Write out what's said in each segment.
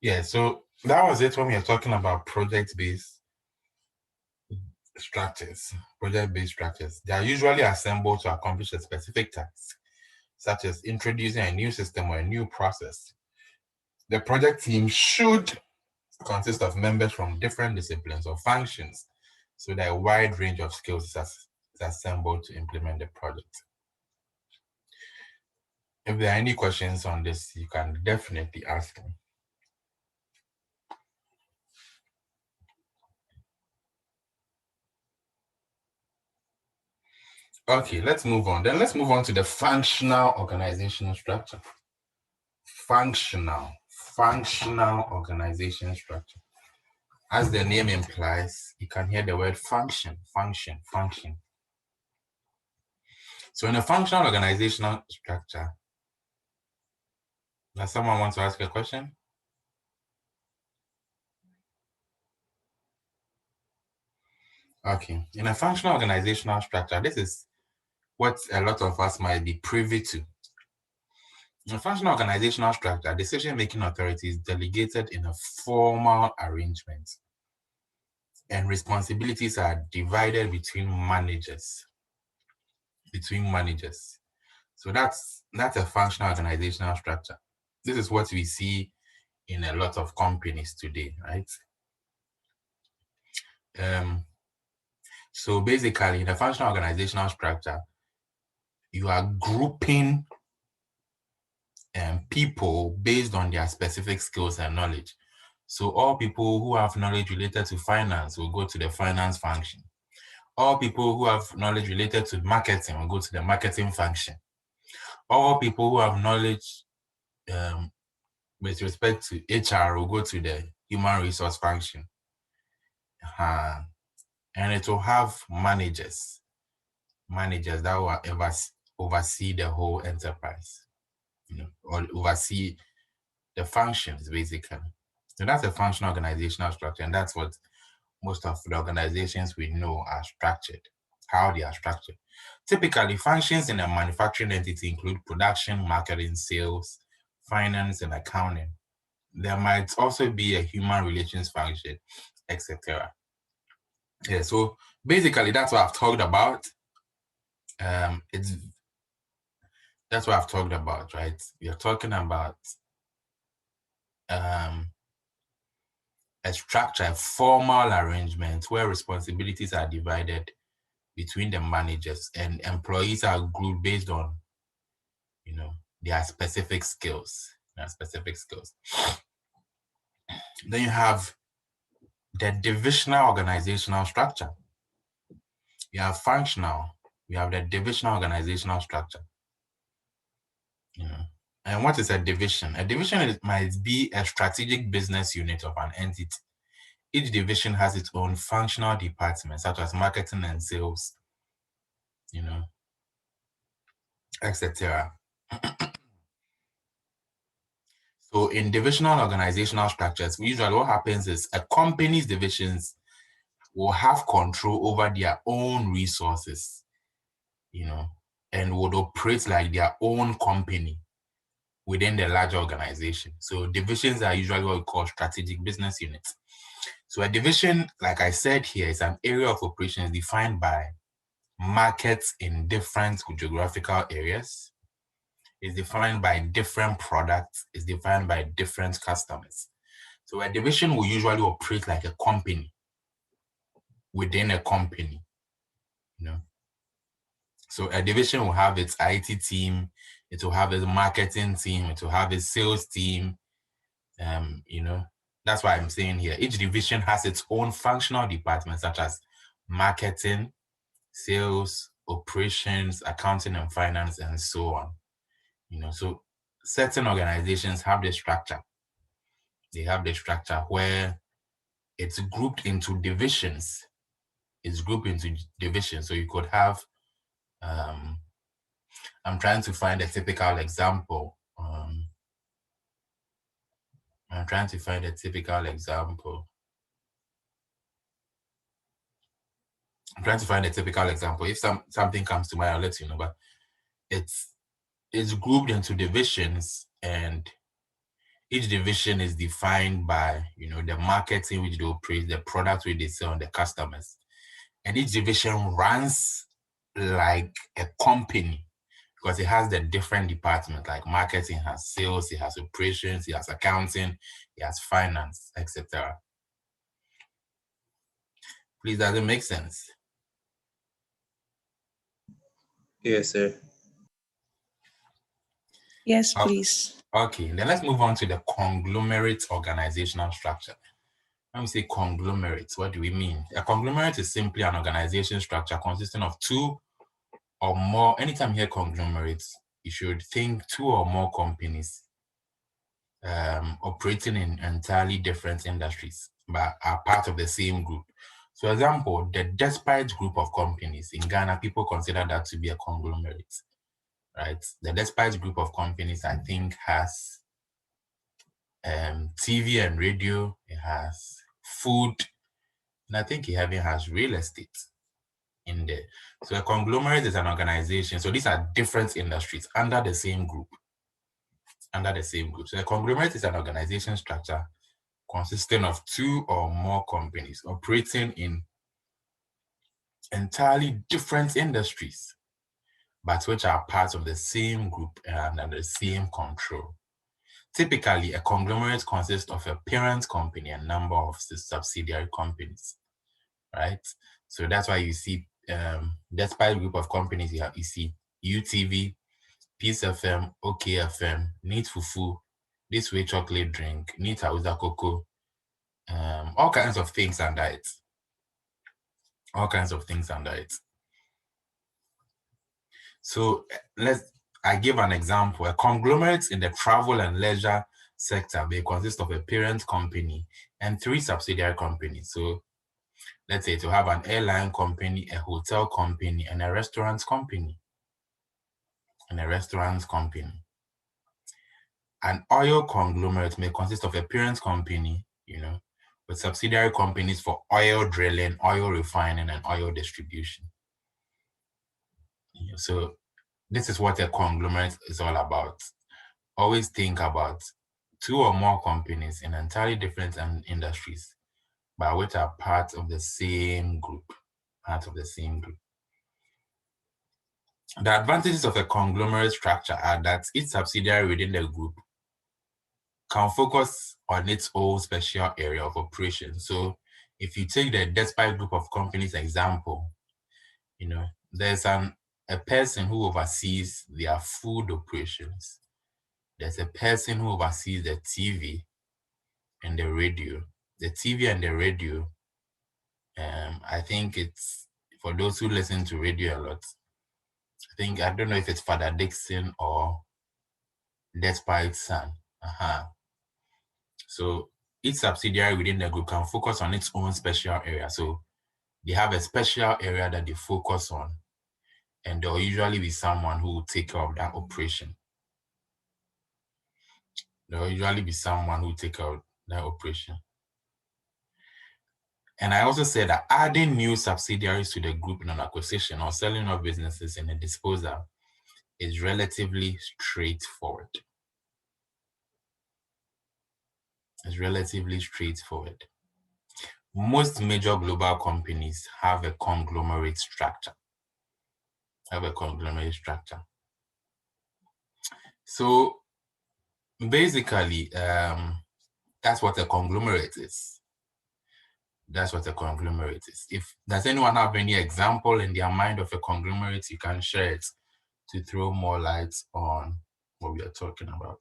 Yeah, so that was it when we are talking about project-based structures. Project-based structures. They are usually assembled to accomplish a specific task, such as introducing a new system or a new process. The project team should consist of members from different disciplines or functions, so that a wide range of skills is assembled to implement the project. If there are any questions on this, you can definitely ask them. Okay, let's move on. Then let's move on to the functional organizational structure. Functional organization structure. As the name implies, you can hear the word function. So in a functional organizational structure, does someone want to ask a question? Okay, in a functional organizational structure, this is what a lot of us might be privy to. In a functional organizational structure, decision-making authority is delegated in a formal arrangement, and responsibilities are divided between managers. So that's a functional organizational structure. This is what we see in a lot of companies today, right? So basically, in a functional organizational structure, you are grouping people based on their specific skills and knowledge. So all people who have knowledge related to finance will go to the finance function. All people who have knowledge related to marketing will go to the marketing function. All people who have knowledge with respect to HR will go to the human resource function. And it will have managers that will oversee the whole enterprise, or oversee the functions, basically. So that's a functional organizational structure, and that's what most of the organizations we know are structured, how they are structured. Typically, functions in a manufacturing entity include production, marketing, sales, finance, and accounting. There might also be a human relations function, etc. Yeah, so basically that's what I've talked about. That's what I've talked about, right? We are talking about a structure, a formal arrangement where responsibilities are divided between the managers and employees are grouped based on, their specific skills. Then you have the divisional organizational structure. You have functional, you have the divisional organizational structure. And what is a division? A division might be a strategic business unit of an entity. Each division has its own functional departments, such as marketing and sales, etc. So in divisional organizational structures, usually what happens is a company's divisions will have control over their own resources, and would operate like their own company within the larger organization. So divisions are usually what we call strategic business units. So a division, like I said here, is an area of operations defined by markets in different geographical areas. It's defined by different products. It's defined by different customers. So a division will usually operate like a company within a company, So a division will have its IT team, it will have its marketing team, it will have its sales team, That's why I'm saying here, each division has its own functional departments such as marketing, sales, operations, accounting and finance, and so on. So certain organizations have the structure. They have the structure where it's grouped into divisions. So you could have, I'm trying to find a typical example. If something comes to mind, I'll let you know. But it's grouped into divisions, and Each division is defined by, the markets in which they operate, the products which they sell, and the customers. And each division runs like a company because it has the different departments, like marketing has sales, it has operations, it has accounting, it has finance, etc. Please, does it make sense? Yes, sir. Yes, please. Okay, then let's move on to the conglomerate organizational structure. When we say conglomerates, what do we mean? A conglomerate is simply an organization structure consisting of two or more. Anytime you hear conglomerates, you should think two or more companies operating in entirely different industries, but are part of the same group. So, for example, the Despite group of companies in Ghana, people consider that to be a conglomerate, right? The Despite group of companies, I think, has TV and radio, it has food, and I think it even has real estate in there. So a conglomerate is an organization. So these are different industries under the same group. So a conglomerate is an organization structure consisting of two or more companies operating in entirely different industries, but which are part of the same group and under the same control. Typically, a conglomerate consists of a parent company and a number of subsidiary companies, right? So that's why you see, despite group of companies, you see UTV, Peace FM, OK FM, Neat Fufu, This Way Chocolate Drink, Neat Hausa Cocoa, all kinds of things under it. So I give an example. A conglomerate in the travel and leisure sector may consist of a parent company and 3 subsidiary companies. So let's say to have an airline company, a hotel company, and a restaurant company. An oil conglomerate may consist of a parent company, with subsidiary companies for oil drilling, oil refining, and oil distribution. So this is what a conglomerate is all about. Always think about 2 or more companies in entirely different industries, but which are part of the same group. The advantages of a conglomerate structure are that each subsidiary within the group can focus on its own special area of operation. So if you take the Despite group of companies example, there's a person who oversees their food operations. There's a person who oversees the TV and the radio. The TV and the radio, I think it's, for those who listen to radio a lot, I don't know if it's Father Dixon or Despite's son. So each subsidiary within the group can focus on its own special area. So they have a special area that they focus on, and there will usually be someone who will take care of that operation. And I also said that adding new subsidiaries to the group in an acquisition or selling of businesses in a disposal is relatively straightforward. Most major global companies have a conglomerate structure. So basically, that's what a conglomerate is. If does anyone have any example in their mind of a conglomerate, you can share it to throw more light on what we are talking about.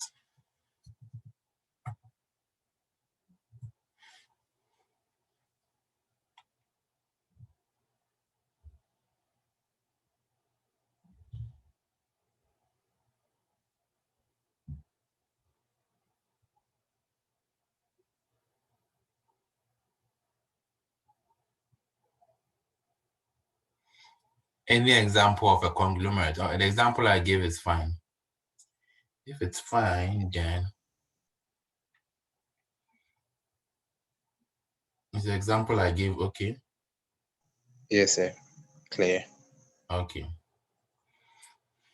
Any example of a conglomerate? Or the example I gave is fine. If it's fine, then is the example I gave okay? Yes, sir. Clear. Okay.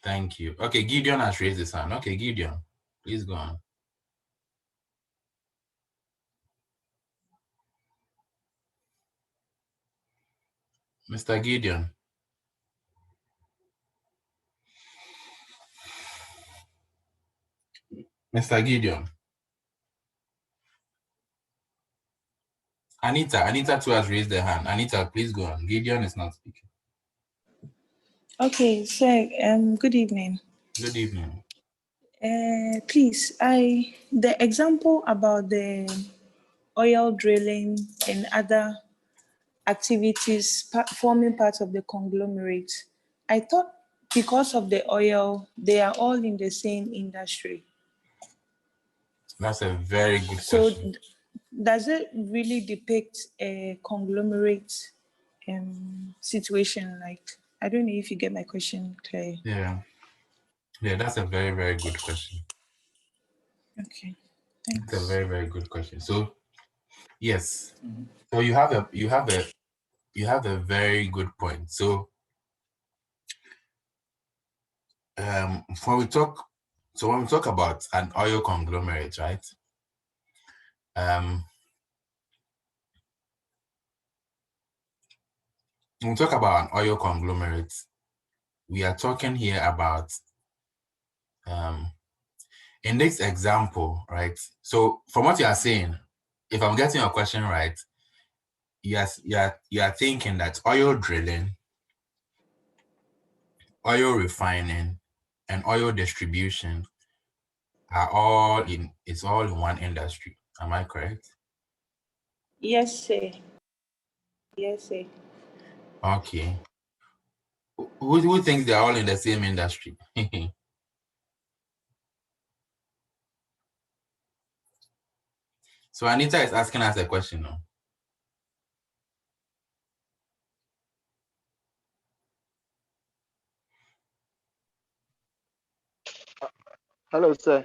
Thank you. Okay, Gideon has raised his hand. Okay, Gideon, please go on. Mr. Gideon. Mr. Gideon. Anita too has raised her hand. Anita, please go on. Gideon is not speaking. Okay, so good evening. Good evening. Please, the example about the oil drilling and other activities forming part of the conglomerate, I thought because of the oil, they are all in the same industry. That's a very good So question. does it really depict a conglomerate situation? Like, I don't know if you get my question clear. Yeah, that's a very, very good question. Okay, thanks. It's a very, very good question. So, yes. So you have a very good point. So, when we talk about an oil conglomerate, right? When we talk about an oil conglomerate, we are talking here about in this example, right? So from what you are saying, if I'm getting your question right, yes, you are thinking that oil drilling, oil refining, and oil distribution are all in one industry. Am I correct? Yes, sir. Yes, sir. Okay. Who thinks they're all in the same industry? So Anita is asking us a question now. Hello, sir.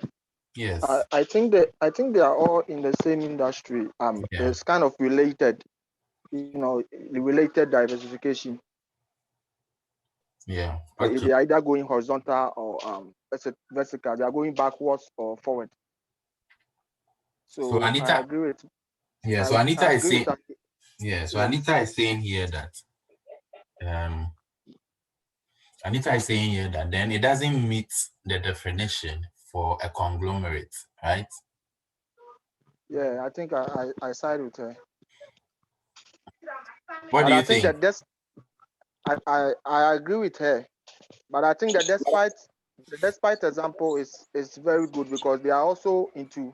Yes. I think they are all in the same industry. Yeah. It's kind of related, related diversification. Yeah. Okay. They're either going horizontal or vertical. They are going backwards or forward. So Anita, I agree with. yeah. So Anita is saying, yeah. So yes. Anita is saying here that Anita is saying here that then it doesn't meet the definition for a conglomerate, right? Yeah, I think I side with her. What do you think? I think that I agree with her, but I think that despite example is very good because they are also into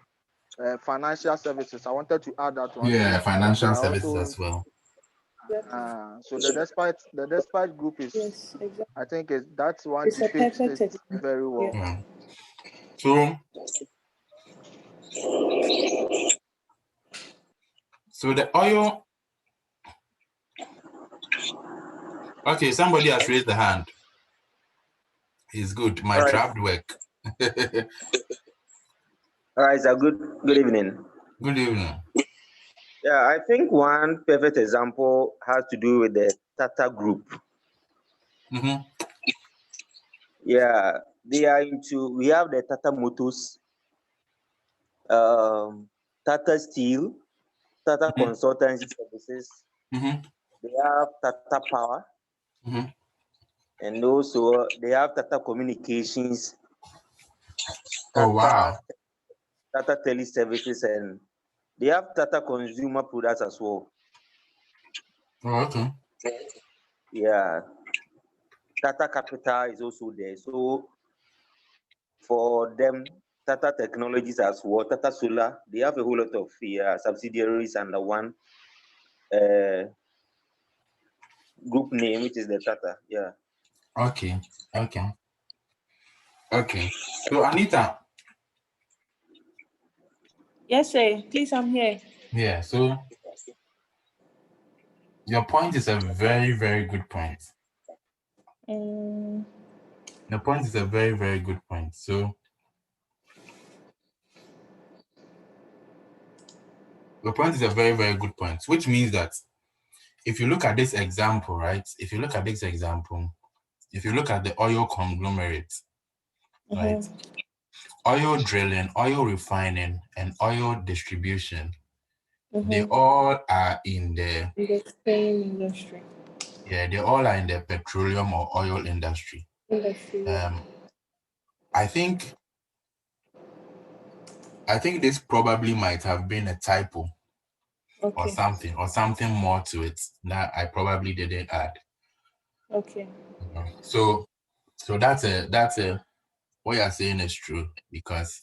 financial services. I wanted to add that one. Yeah, financial services as well. So the despite group is, yes, exactly. I think that's one depicts it very well. Yeah. So the oil. Okay, somebody has raised the hand. It's good. My trapped work. All right, sir. Good evening. Good evening. Yeah, I think one perfect example has to do with the Tata Group. Mm-hmm. Yeah, they are into. We have the Tata Motors, Tata Steel, Tata Consultancy Services. Mm-hmm. They have Tata Power, and also they have Tata Communications. Oh wow! Tata Teleservices, and they have Tata Consumer Products as well. Oh, okay. Yeah, Tata Capital is also there. So for them, Tata Technologies as well, Tata Solar, they have a whole lot of subsidiaries under one group name, which is the Tata. Yeah. Okay. So Anita. Yes, sir. Please, I'm here. Yeah. So your point is a very, very good point. The point is a very, very good point. So the point is a very, very good point, which means that if you look at this example, right? If you look at the oil conglomerate, right? Oil drilling, oil refining, and oil distribution, they all are in the same industry. Yeah, they all are in the petroleum or oil industry. I think this probably might have been a typo or something more to it that I probably didn't add. Okay. So that's a what you're saying is true, because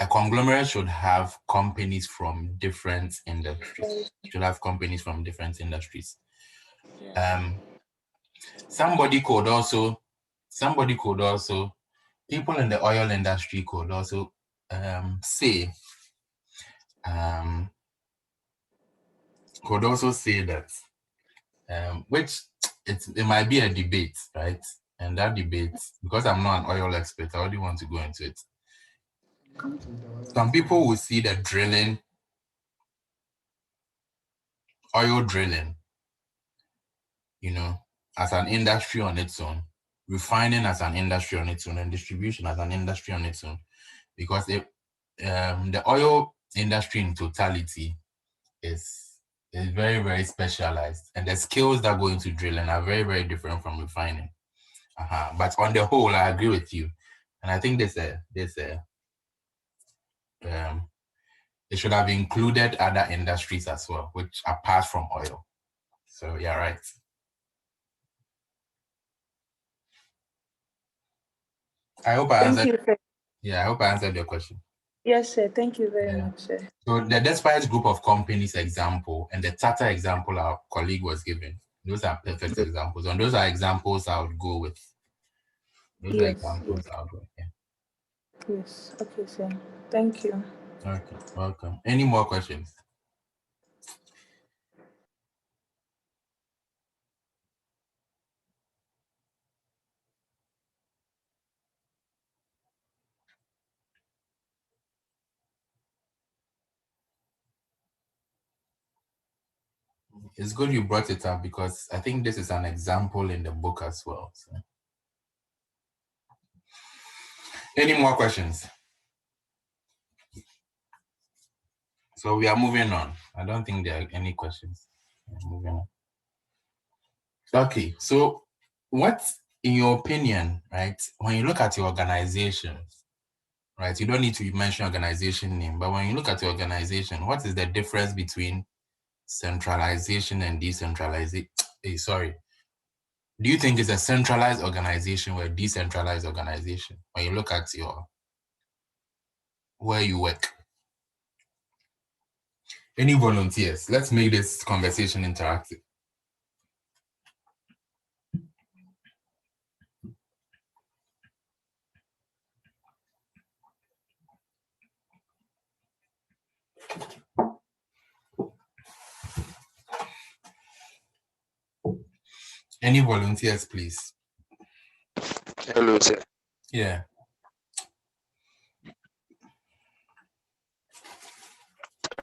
a conglomerate should have companies from different industries. Somebody could also, people in the oil industry could also say that, which it might be a debate, right? And that debate, because I'm not an oil expert, I already want to go into it. Some people will see the oil drilling, as an industry on its own, refining as an industry on its own, and distribution as an industry on its own, because the oil industry in totality is very, very specialized, and the skills that go into drilling are very, very different from refining. But on the whole, I agree with you, and I think it should have included other industries as well, which apart from oil. So yeah, right. I hope I answered. Yeah, I hope I answered your question. Yes, sir. Thank you very much, sir. So the Despite Group of Companies example and the Tata example our colleague was given, those are perfect examples. And those are examples I would go with. Those are examples I would go with. Yeah. Yes. Okay, sir. Thank you. Okay, welcome. Any more questions? It's good you brought it up, because I think this is an example in the book as well. So. Any more questions? So we are moving on. I don't think there are any questions. Moving on. Okay, so what, in your opinion, right, when you look at your organization, right, you don't need to mention organization name, but when you look at your organization, what is the difference between centralization and decentralization? Sorry. Do you think it's a centralized organization or a decentralized organization when you look at where you work? Any volunteers? Let's make this conversation interactive. Any volunteers, please? Hello, sir. Yeah.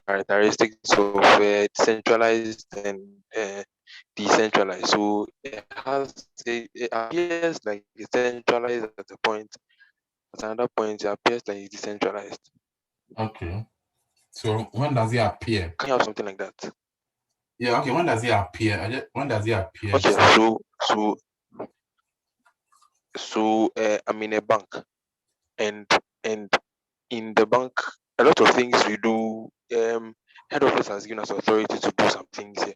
Characteristics of centralized and decentralized. So it appears like it's centralized at a point. At another point, it appears like it's decentralized. Okay. So when does it appear? Can you have something like that? Yeah. Okay. When does it appear? When does it appear? Okay. So I'm in a bank, and in the bank, a lot of things we do. Head office has given us authority to do some things here.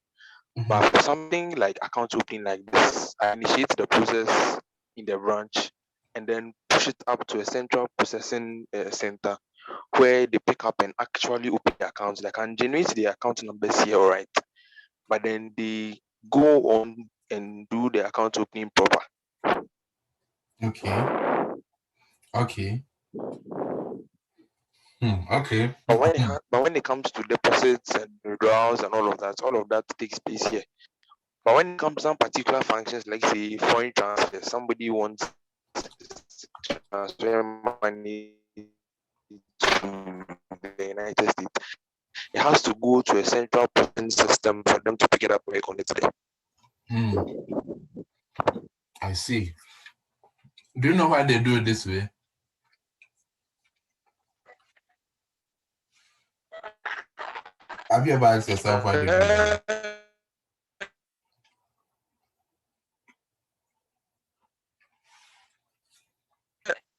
But for something like account opening like this, I initiate the process in the branch and then push it up to a central processing center where they pick up and actually open the accounts. They can generate the account numbers here, all right, but then they go on and do the account opening proper. Okay. Okay. Okay. But when it comes to deposits and withdrawals and all of that takes place here. But when it comes to some particular functions, like say foreign transfer, somebody wants to transfer money to the United States, it has to go to a central processing system for them to pick it up and connect it there. I see. Do you know why they do it this way? Have you ever asked yourself why they don't do that?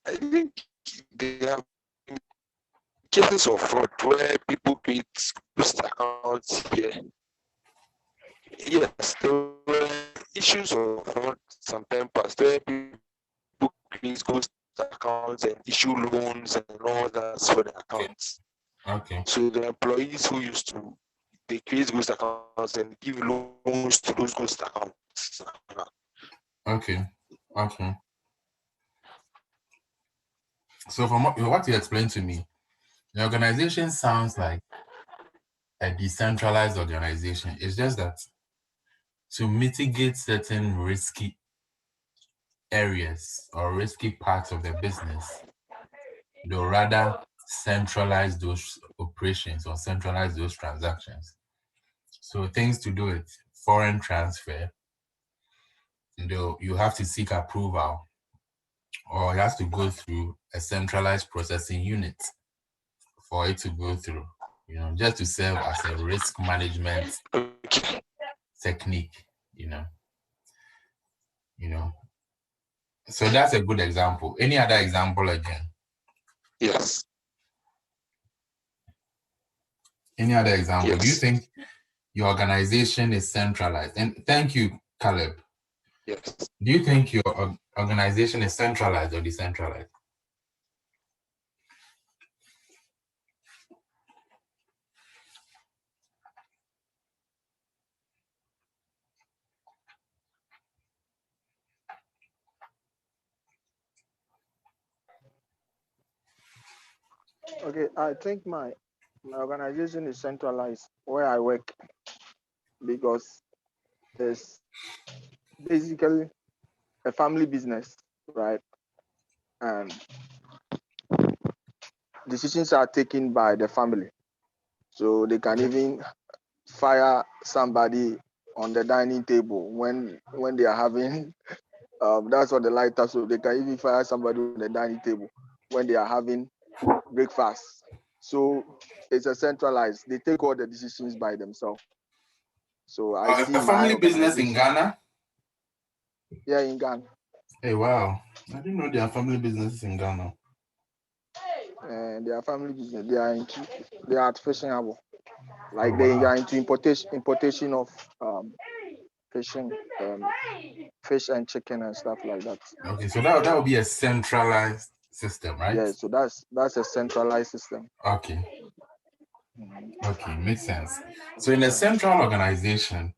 I think there have been cases of fraud where people create ghost accounts here. Yes, there were issues of fraud some time past where people create ghost accounts and issue loans and all that for the accounts. Okay. So the employees who used to they create ghost accounts and give loans to those ghost accounts. Okay. Okay. So from what you explained to me, the organization sounds like a decentralized organization. It's just that to mitigate certain risky areas or risky parts of the business, they'll rather centralize those operations or centralize those transactions. So things to do with foreign transfer, you have to seek approval, or it has to go through a centralized processing unit for it to go through, just to serve as a risk management technique, you know. So that's a good example. Any other example again? Yes. Any other example? Yes. Do you think your organization is centralized? And thank you, Caleb. Yes. Do you think your organization is centralized or decentralized? Okay, I think my organization is centralized where I work because it's basically a family business, right? And decisions are taken by the family. So they can even fire somebody on the dining table when they are having that's what the light up. So they can even fire somebody on the dining table when they are having breakfast. So it's a centralized. They take all the decisions by themselves. So I see a family my business in Ghana? Yeah, in Ghana. Hey, wow. I didn't know there are family businesses in Ghana. And they are family business. They are artificial. Like Oh, they wow. are into importation of fishing, fish and chicken and stuff like that. Okay, so that would be a centralized system, right? Yeah, so that's a centralized system. Okay. Okay, makes sense. So in a central organization,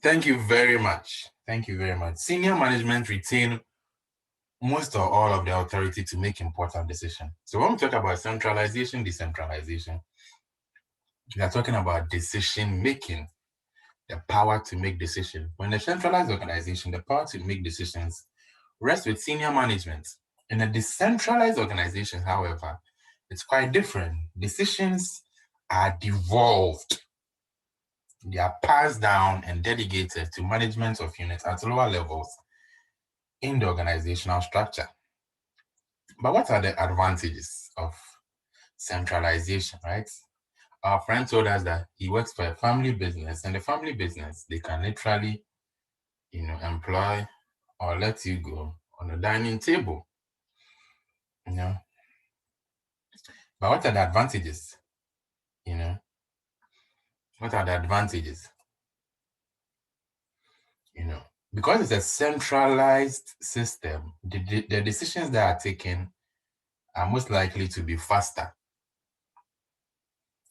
thank you very much. Thank you very much. Senior management retain most or all of the authority to make important decisions. So when we talk about centralization, decentralization, we are talking about decision making, the power to make decisions. When a centralized organization, the power to make decisions rests with senior management. In a decentralized organization, however, it's quite different. Decisions are devolved. They are passed down and delegated to management of units at lower levels in the organizational structure. But what are the advantages of centralization, right? Our friend told us that he works for a family business, and the family business, they can literally, employ or let you go on a dining table, But what are the advantages? What are the advantages? Because it's a centralized system, the decisions that are taken are most likely to be faster.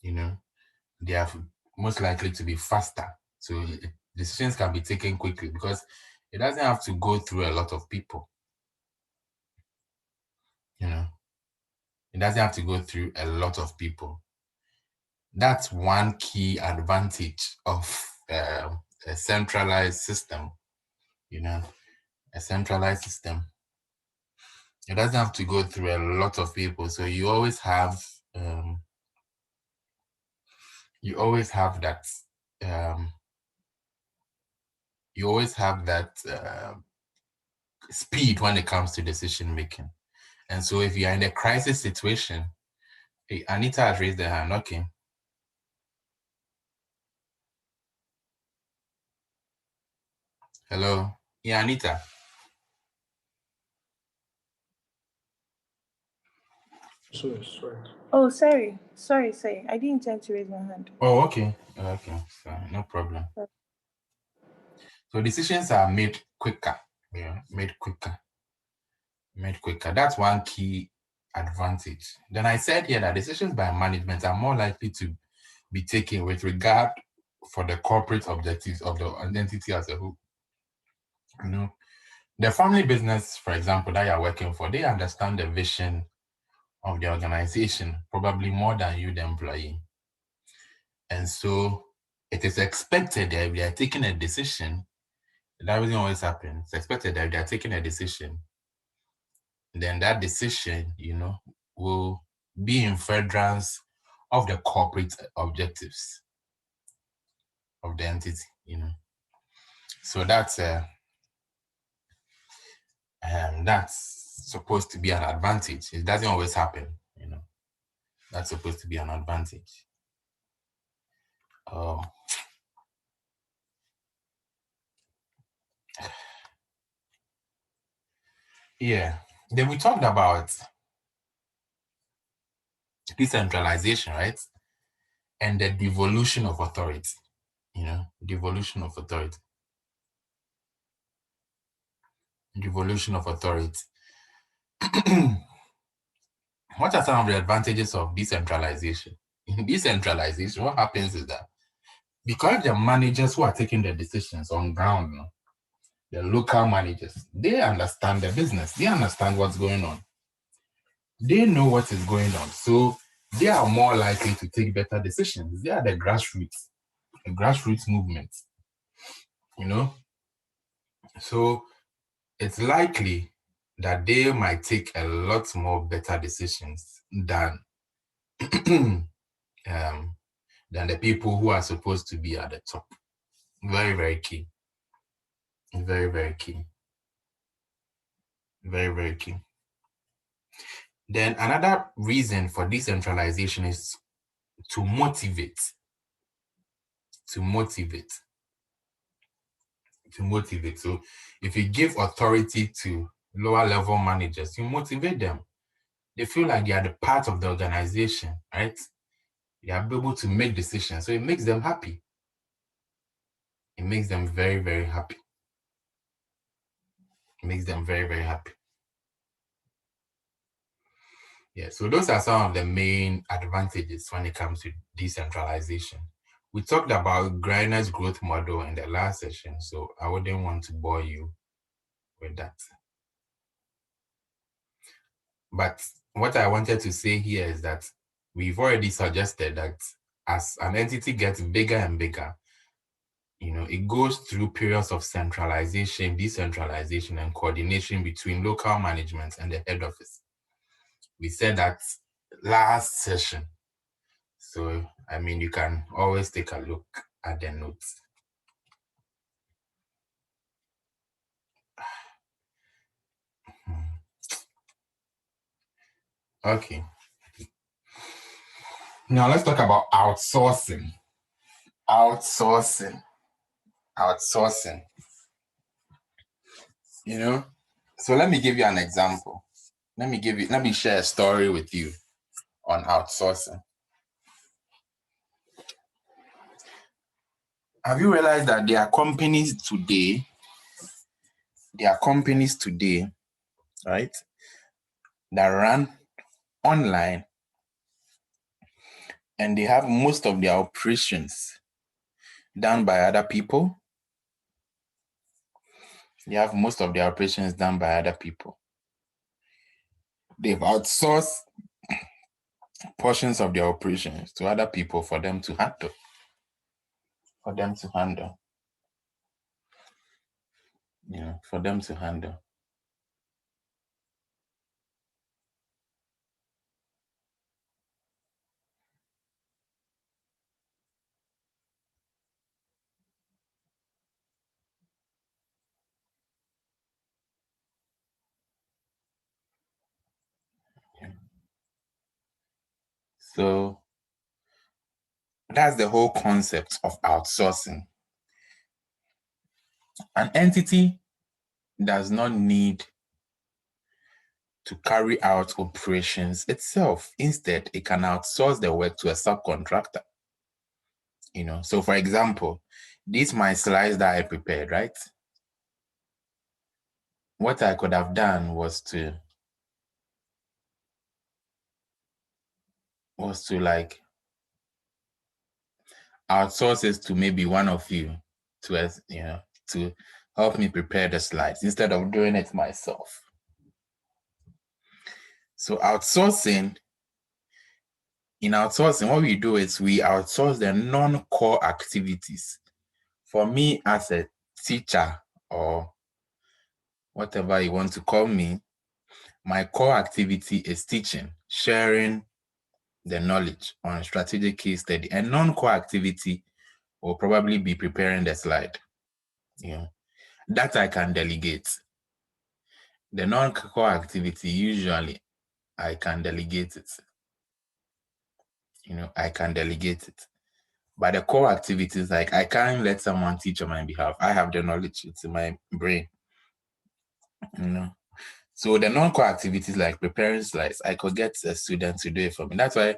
They are most likely to be faster. So decisions can be taken quickly because it doesn't have to go through a lot of people. It doesn't have to go through a lot of people. That's one key advantage of a centralized system. A centralized system. It doesn't have to go through a lot of people. So you always have that speed when it comes to decision making. And so if you are in a crisis situation, hey, Anita has raised her hand. Okay. Hello? Yeah, Anita. Sorry. Oh, sorry. Sorry. I didn't intend to raise my hand. Oh, okay. Okay, so no problem. So decisions are made quicker. Yeah, made quicker. That's one key advantage. Then I said here that decisions by management are more likely to be taken with regard for the corporate objectives of the entity as a whole. You know, the family business, for example, that you're working for, they understand the vision of the organization probably more than you, the employee. And so it is expected that if they are taking a decision, that doesn't always happen. It's expected that if they are taking a decision, then that decision, will be in furtherance of the corporate objectives of the entity, So that's supposed to be an advantage. It doesn't always happen, That's supposed to be an advantage. Yeah. Then we talked about decentralization, right? And the devolution of authority, devolution of authority. Devolution of authority. What are some of the advantages of decentralization? In decentralization, what happens is that because the managers who are taking the decisions on ground, the local managers, they understand the business. They understand what's going on. They know what is going on. So they are more likely to take better decisions. They are the grassroots movement, So it's likely that they might take a lot more better decisions than the people who are supposed to be at the top. Very, very key. Very, very key. Very, very key. Then another reason for decentralization is to motivate. So if you give authority to lower level managers, you motivate them. They feel like they are the part of the organization, right? They are able to make decisions. So it makes them happy. It makes them very, very happy. It makes them very, very happy. Yeah, so those are some of the main advantages when it comes to decentralization. We talked about Greiner's growth model in the last session, so I wouldn't want to bore you with that. But what I wanted to say here is that we've already suggested that as an entity gets bigger and bigger, it goes through periods of centralization, decentralization, and coordination between local management and the head office. We said that last session. So, you can always take a look at the notes. Okay. Now let's talk about outsourcing. Outsourcing. So let me give you an example. Let me share a story with you on outsourcing. Have you realized that there are companies today, right, that run online and they have most of their operations done by other people? They've outsourced portions of their operations to other people for them to handle. So that's the whole concept of outsourcing. An entity does not need to carry out operations itself. Instead, it can outsource the work to a subcontractor. So for example, these my slides that I prepared, right? What I could have done was to like outsource it to maybe one of you to help me prepare the slides instead of doing it myself. So in outsourcing, what we do is we outsource the non-core activities. For me as a teacher or whatever you want to call me, my core activity is teaching, sharing the knowledge on strategic case study, and non-core activity will probably be preparing the slide. That I can delegate. The non-core activity, usually I can delegate it. I can delegate it. But the core activities, like I can't let someone teach on my behalf. I have the knowledge, it's in my brain. So the non-core activities like preparing slides, I could get a student to do it for me. That's why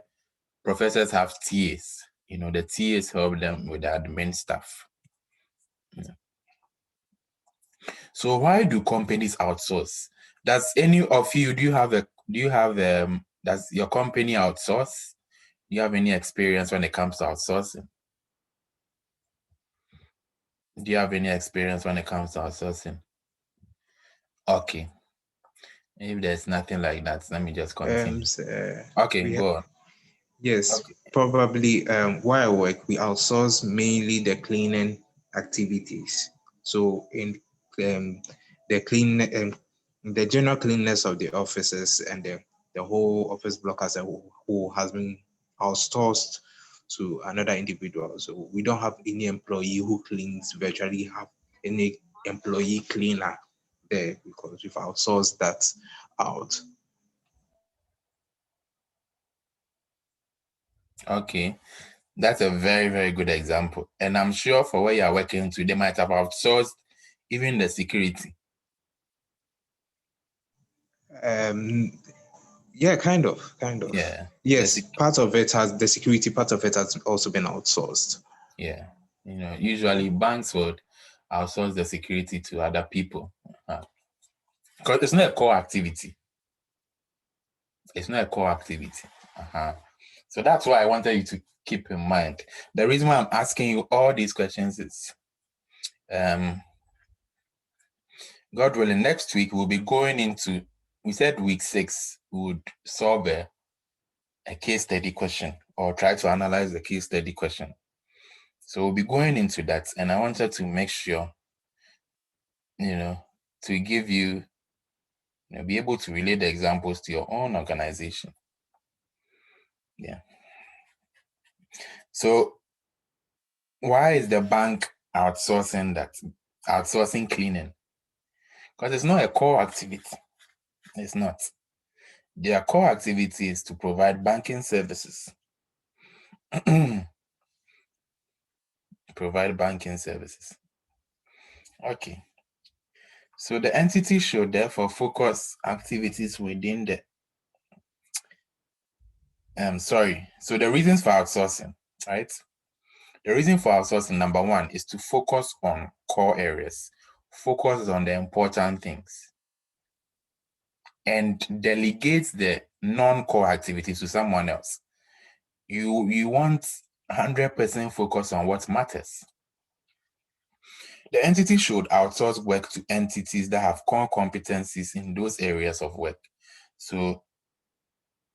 professors have TAs. The TAs help them with the admin stuff. So why do companies outsource? Does any of you, does your company outsource? Do you have any experience when it comes to outsourcing? Do you have any experience when it comes to outsourcing? Okay. If there's nothing like that, let me just continue. Okay, go on. Yes, okay. Probably where I work, we outsource mainly the cleaning activities. So in the general cleanness of the offices and the whole office block as a whole has been outsourced to another individual. So we don't have any employee who cleans, virtually have any employee cleaner there because we've outsourced that out. Okay, that's a very, very good example. And I'm sure for where you're working to, they might have outsourced even the security. Yeah, kind of. Yeah. Yes, part of it has, the security part of it has also been outsourced. Yeah. Usually banks would outsource the security to other people. Because it's not a core activity. It's not a core activity. So that's why I wanted you to keep in mind. The reason why I'm asking you all these questions is, God willing, next week we'll be going into, we said week 6, we would solve a case study question or try to analyze the case study question. So we'll be going into that, and I wanted to make sure, to give you, be able to relate the examples to your own organization. Yeah. So why is the bank outsourcing cleaning? Because it's not a core activity. It's not. Their core activity is to provide banking services. Provide banking services. Okay. So the entity should therefore focus activities within the So the reasons for outsourcing, right? The reason for outsourcing, number 1, is to focus on core areas, focus on the important things, and delegate the non-core activities to someone else. You want 100% focus on what matters. The entity should outsource work to entities that have core competencies in those areas of work. So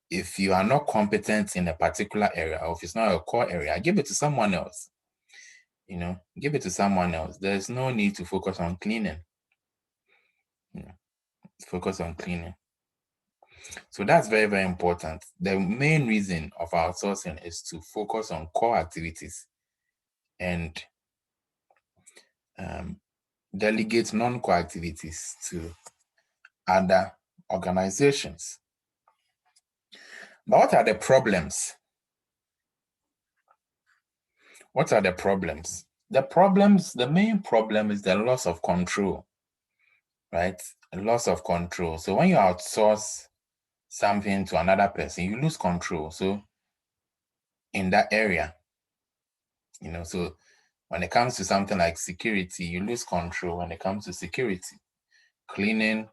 if you are not competent in a particular area, or if it's not a core area, give it to someone else. Give it to someone else. There's no need to focus on cleaning. Focus on cleaning. So that's very, very important. The main reason of outsourcing is to focus on core activities and delegate non-core activities to other organizations. But what are the problems? What are the problems? the main problem is the loss of control, right? A loss of control. So when you outsource something to another person, you lose control. So in that area, so when it comes to something like security, you lose control when it comes to security, cleaning,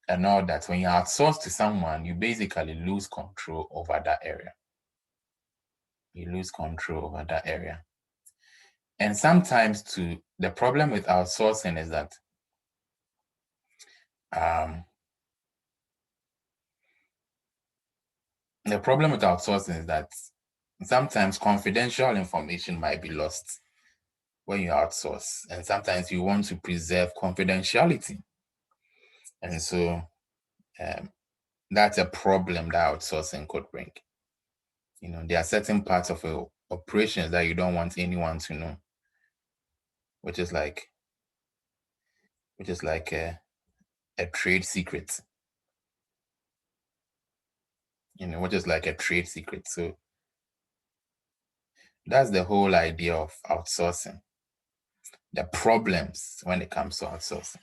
and all that. When you outsource to someone, you basically lose control over that area. You lose control over that area. And sometimes too, the problem with outsourcing is that sometimes confidential information might be lost when you outsource, and sometimes you want to preserve confidentiality. And so that's a problem that outsourcing could bring. There are certain parts of operations that you don't want anyone to know, which is like a trade secret. Which is like a trade secret. So that's the whole idea of outsourcing. The problems when it comes to outsourcing.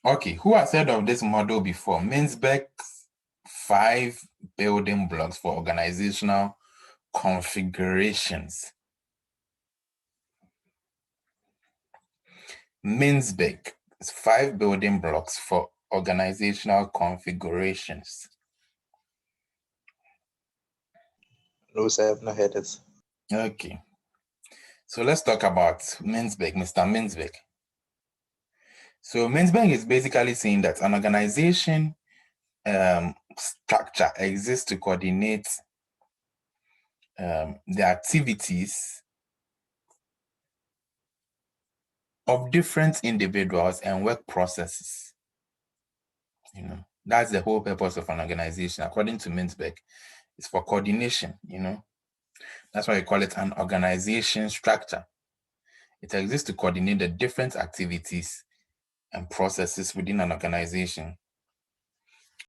Okay, who has heard of this model before? Mintzberg's 5 building blocks for organizational configurations. Mintzberg's 5 building blocks for organizational configurations. No, sir, I've not heard this. Okay. So let's talk about Mintzberg, Mr. Mintzberg. So Mintzberg is basically saying that an organization structure exists to coordinate the activities of different individuals and work processes. That's the whole purpose of an organization, according to Mintzberg. It's for coordination, That's why we call it an organization structure. It exists to coordinate the different activities and processes within an organization